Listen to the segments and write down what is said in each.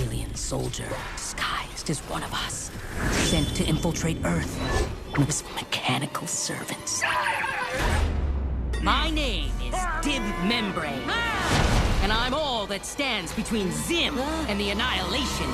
alien soldier disguised as one of us, sent to infiltrate Earth with mechanical servants. My name is Dib Membrane, and I'm all that stands between Zim and the annihilation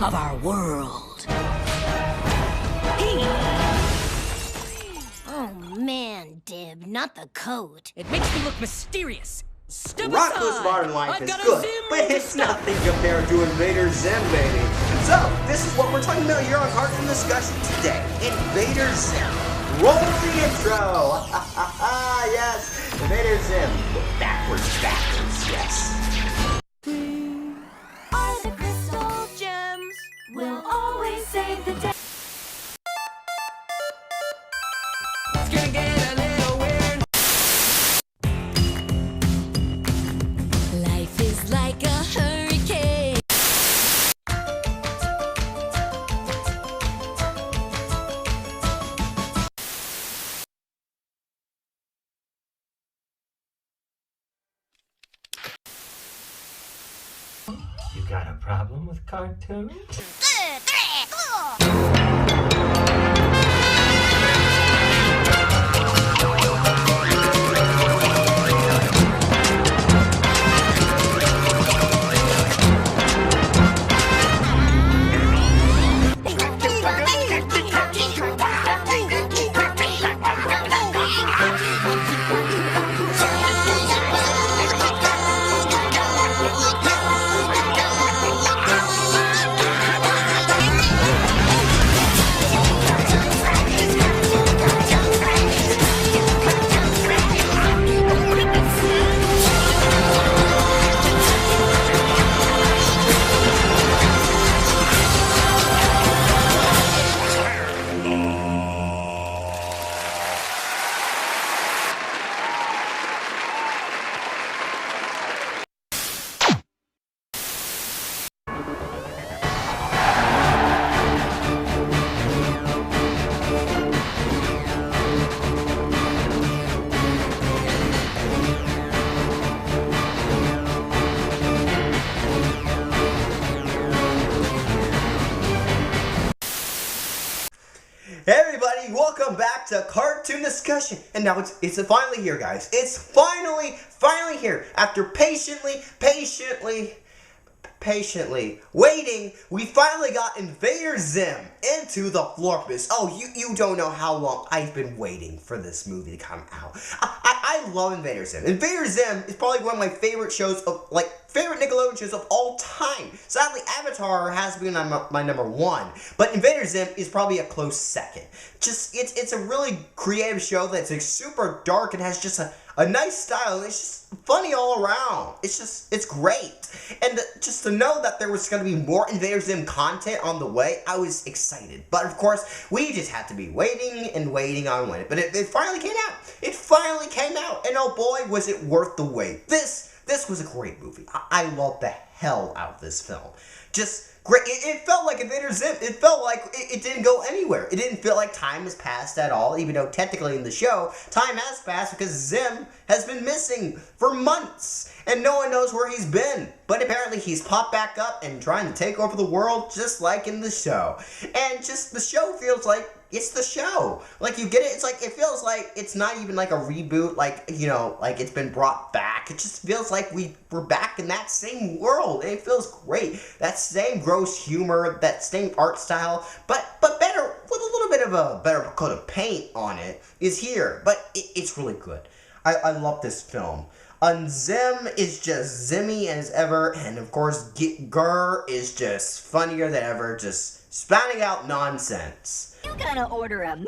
of our world. Oh man, Dib, not the coat. It makes me look mysterious. Step Rocco's aside. Modern Life I've is got a good, Zim but to it's stop. nothing compared to Invader Zim, baby. So, this is what we're talking about here on Cartoon Discussion today. Invader Zim. Roll the intro! Yes, Invader Zim. Backwards, yes. Are the crystal gems? We'll always save the day. It's gonna get a little weird. Life is like a hurricane. You got a problem with cartoons? Hey everybody, welcome back to Cartoon Discussion. And now it's finally here, guys. It's finally here. After patiently waiting, we finally got Invader Zim into the Florpus. Oh, you don't know how long I've been waiting for this movie to come out. I love Invader Zim. Invader Zim is probably one of my favorite shows of, favorite Nickelodeon shows of all time. Sadly, Avatar has been on my number one, but Invader Zim is probably a close second. It's a really creative show that's super dark and has just a nice style. It's just funny all around. It's great. And just to know that there was going to be more Invader Zim content on the way, I was excited. But of course, we just had to be waiting and waiting on when. But it finally came out. It finally came out, and oh boy, was it worth the wait. This was a great movie. I loved the hell out of this film. Just great. It felt like Invader Zim. It felt like it didn't go anywhere. It didn't feel like time has passed at all, even though technically in the show, time has passed because Zim has been missing for months, and no one knows where he's been. But apparently he's popped back up and trying to take over the world just like in the show. And just the show feels like it's the show. Like, you get it? It's like, it feels like it's not even like a reboot, like it's been brought back. It just feels like we're back in that same world, and it feels great. That same gross humor, that same art style, but better, with a little bit of a better coat of paint on it, is here. But it's really good. I love this film. Zim is just Zimmy as ever, and of course, Gurr is just funnier than ever, just spouting out nonsense. You gotta order a million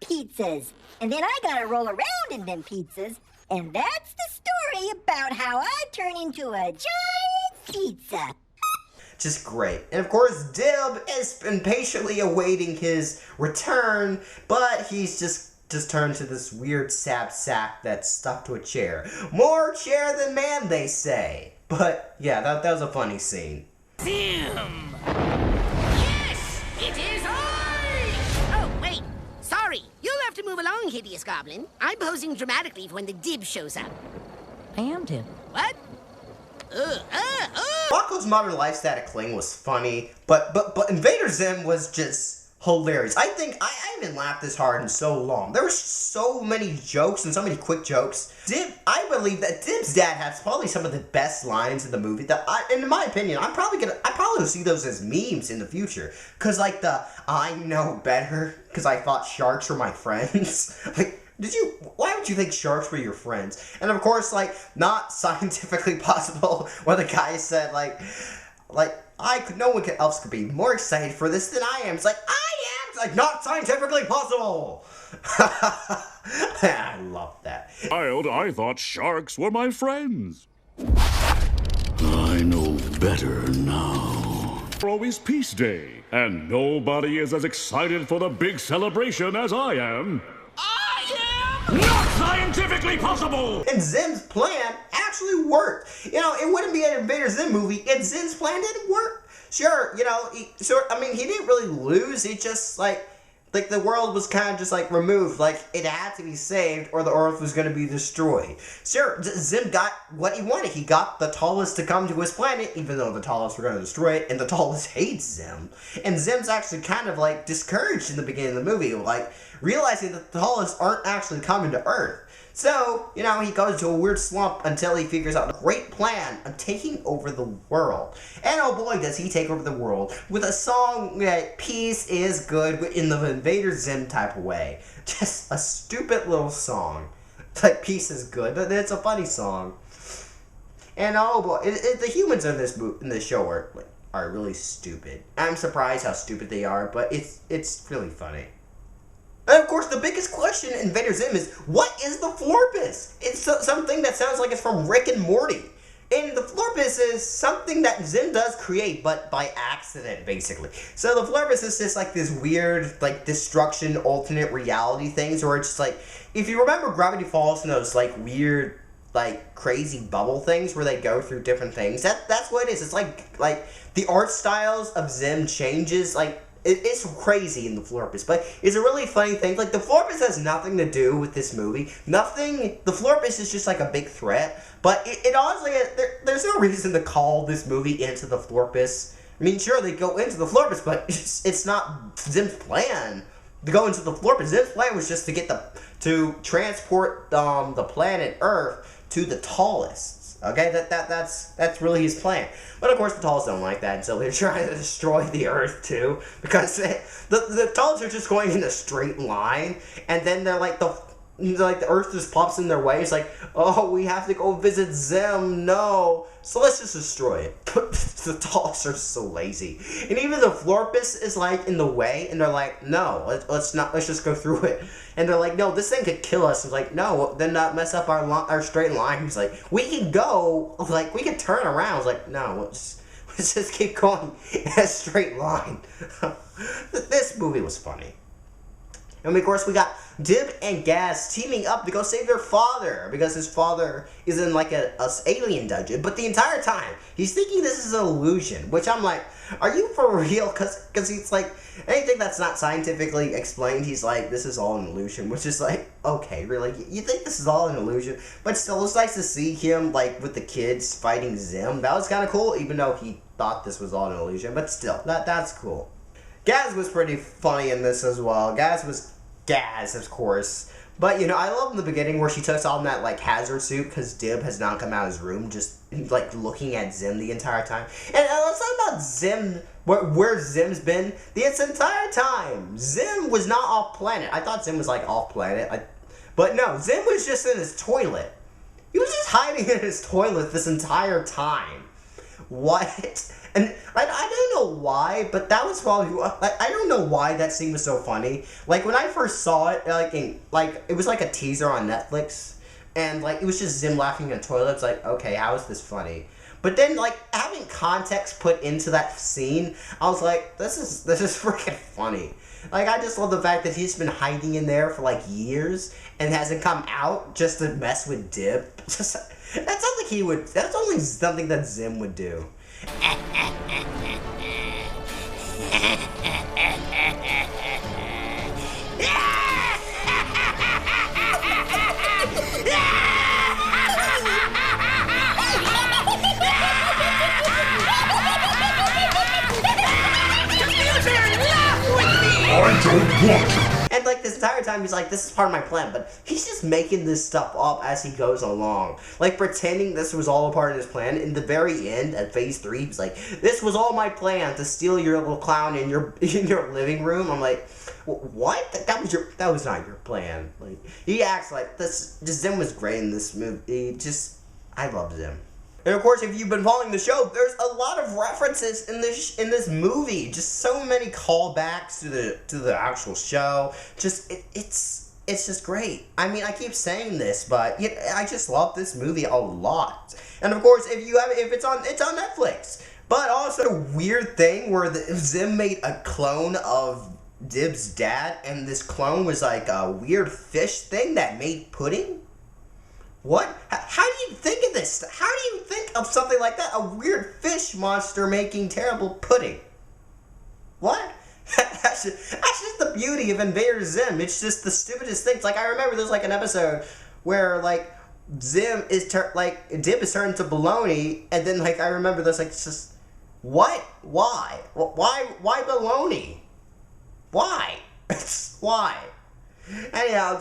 pizzas, and then I gotta roll around in them pizzas, and that's the story about how I turn into a giant pizza. Just great. And of course, Dib has been patiently awaiting his return, but he's just turned to this weird sap sack that's stuck to a chair. More chair than man, they say. But yeah, that was a funny scene. Zim! Yes, it is I! Oh, wait. Sorry. You'll have to move along, hideous goblin. I'm posing dramatically for when the Dib shows up. I am Dib. What? Rocco's Modern Life Static Cling was funny, but Invader Zim was just hilarious. I think I haven't laughed this hard in so long. There were so many jokes and so many quick jokes. I believe that Dib's dad has probably some of the best lines in the movie. In my opinion, I probably will see those as memes in the future. Cause like the I know better because I thought sharks were my friends. Like, why would you think sharks were your friends? And of course, like, not scientifically possible, where the guy said, no one else could be more excited for this than I am. It's like, I am! It's like, not scientifically possible! I love that. Child, I thought sharks were my friends. I know better now. Always Peace Day, and nobody is as excited for the big celebration as I am. Not scientifically possible! And Zim's plan actually worked. You know, it wouldn't be an Invader Zim movie if Zim's plan didn't work. Sure, you know, he didn't really lose. It just, like the world was kind of just, like, removed. Like, it had to be saved or the Earth was going to be destroyed. Sure, Zim got what he wanted. He got the tallest to come to his planet, even though the tallest were going to destroy it, and the tallest hates Zim. And Zim's actually kind of, like, discouraged in the beginning of the movie, like, realizing that the tallest aren't actually coming to Earth. So, you know, he goes to a weird slump until he figures out a great plan of taking over the world. And oh boy, does he take over the world with a song that peace is good in the Invader Zim type of way. Just a stupid little song. It's like, peace is good, but it's a funny song. And oh boy, the humans in this show are really stupid. I'm surprised how stupid they are, but it's really funny. And of course, the biggest question in Invader Zim is, what is the Florpus? It's something that sounds like it's from Rick and Morty. And the Florpus is something that Zim does create, but by accident, basically. So the Florpus is just like this weird, like, destruction, alternate reality things, where it's just like, if you remember Gravity Falls and those, like, weird, like, crazy bubble things where they go through different things, that's what it is. It's like the art styles of Zim changes, like, it's crazy in the Florpus, but it's a really funny thing. Like, the Florpus has nothing to do with this movie. The Florpus is just like a big threat, but it honestly, there's no reason to call this movie Into the Florpus. I mean, sure, they go into the Florpus, but it's not Zim's plan to go into the Florpus. Zim's plan was just to transport the planet Earth to the tallest. Okay, that's really his plan. But of course the tallest don't like that, and so they're trying to destroy the Earth too, because the tallest are just going in a straight line, and then they're like the Earth just pops in their way. It's like, oh, we have to go visit Zim, no. So let's just destroy it. But the tallest are so lazy. And even the Florpus is like in the way, and they're like, no, let's just go through it. And they're like, no, this thing could kill us. It's like, no, then not mess up our straight line. It's like, we can go, like, we can turn around. It's like, no, let's just keep going in a straight line. This movie was funny. And of course, we got Dib and Gaz teaming up to go save their father, because his father is in like a alien dungeon. But the entire time, he's thinking this is an illusion, which I'm like, are you for real? Because he's like, anything that's not scientifically explained, he's like, this is all an illusion, which is like, okay, really? You think this is all an illusion? But still, it's nice to see him, like, with the kids fighting Zim. That was kind of cool, even though he thought this was all an illusion. But still, that's cool. Gaz was pretty funny in this as well. Gaz, of course. But, you know, I love in the beginning where she takes on that, like, hazard suit because Dib has not come out of his room, just, like, looking at Zim the entire time. And let's talk about Zim, where Zim's been the entire time. Zim was not off-planet. I thought Zim was, like, off-planet. But no, Zim was just in his toilet. He was just hiding in his toilet this entire time. What? And I don't know why, but that was probably, I don't know why that scene was so funny. Like, when I first saw it, it was like a teaser on Netflix, and, like, it was just Zim laughing in a toilet. It's like, okay, how is this funny? But then, like, having context put into that scene, I was like, this is freaking funny. Like, I just love the fact that he's been hiding in there for, like, years, and hasn't come out just to mess with Dib. That's only something that Zim would do. don't want it. And like this entire time he's like, this is part of my plan, but he's just making this stuff up as he goes along. Like pretending this was all a part of his plan. In the very end, at phase 3, he's like, this was all my plan to steal your little clown in your living room. I'm like, what? That was not your plan. Like, he acts like this. Just Zim was great in this movie. I love Zim. And of course, if you've been following the show, there's a lot of references in this movie. Just so many callbacks to the actual show. It's just great. I mean, I keep saying this, but I just love this movie a lot. And of course, if it's on Netflix. But also a weird thing where Zim made a clone of Dib's dad, and this clone was like a weird fish thing that made pudding. What? How do you think of this? How do you think of something like that? A weird fish monster making terrible pudding. What? That's just the beauty of Invader Zim. It's just the stupidest things. Like, I remember there's like an episode where like Dib is turned to baloney, and then like I remember there's like it's just what? Why? Why baloney? Why? Why? Anyhow,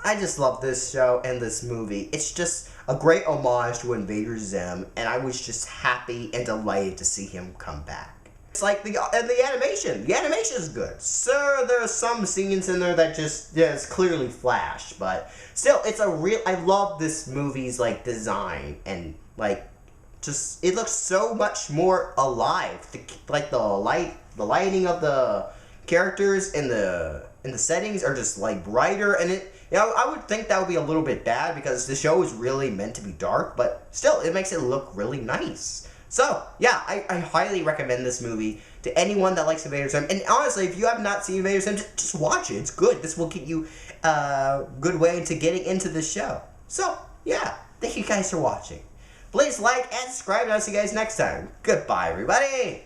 I just love this show and this movie. It's just a great homage to Invader Zim, and I was just happy and delighted to see him come back. It's like the animation. The animation is good. Sure, there are some scenes in there that it's clearly Flash, but still, I love this movie's like design and like just it looks so much more alive. The lighting of the characters and the settings are just like brighter, and I would think that would be a little bit bad because the show is really meant to be dark, but still it makes it look really nice. So yeah, I highly recommend this movie to anyone that likes Invader Zim. And honestly, if you have not seen Invader Zim, just watch it. It's good. This will give you a good way to getting into the show. So yeah, thank you guys for watching. Please like and subscribe, and I'll see you guys next time. Goodbye, everybody.